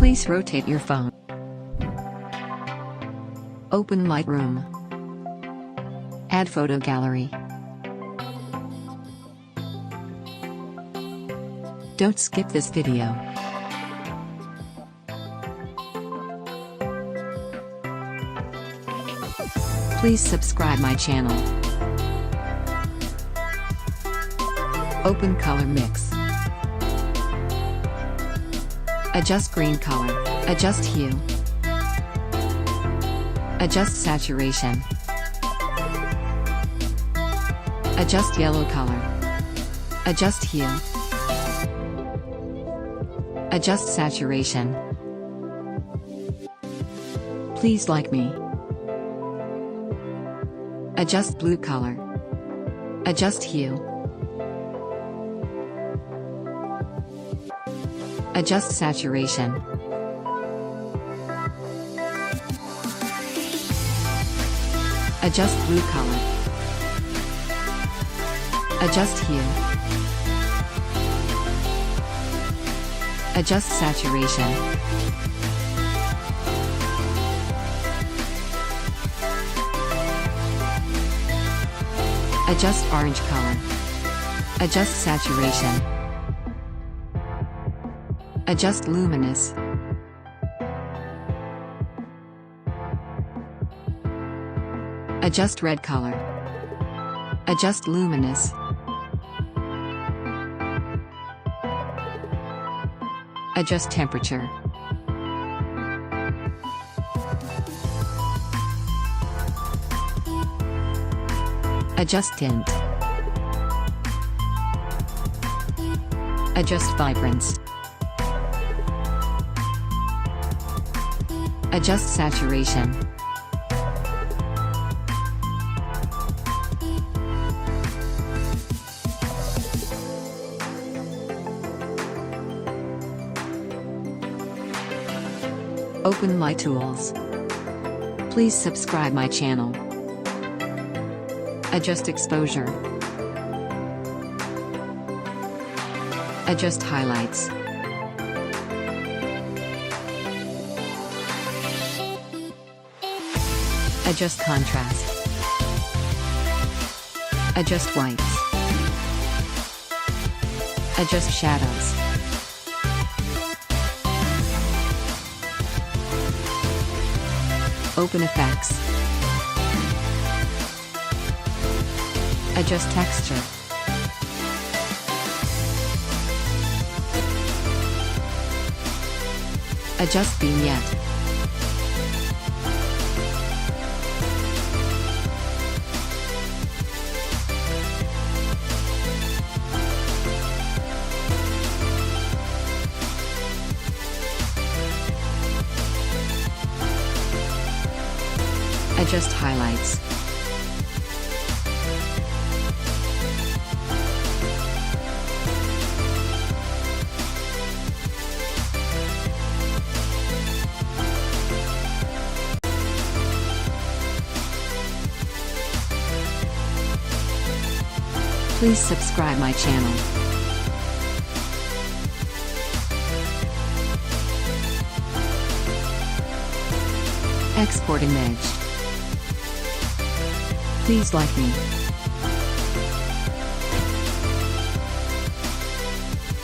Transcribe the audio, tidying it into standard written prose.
Please rotate your phone. Open Lightroom. Add photo gallery. Don't skip this video. Please subscribe my channel. Open color mix. Adjust green color. Adjust hue. Adjust saturation. Adjust yellow color. Adjust hue. Adjust saturation. Please like me. Adjust blue color. Adjust hue. Adjust saturation. Adjust blue color. Adjust hue. Adjust saturation. Adjust orange color. Adjust saturation. Adjust luminous. Adjust red color. Adjust luminous. Adjust temperature. Adjust tint. Adjust vibrance. Adjust saturation. Open my tools. Please subscribe my channel. Adjust exposure. Adjust highlights. Adjust contrast. Adjust whites. Adjust shadows. Open effects. Adjust texture. Adjust vignette. Adjust highlights. Please subscribe my channel. Export image. Please like me.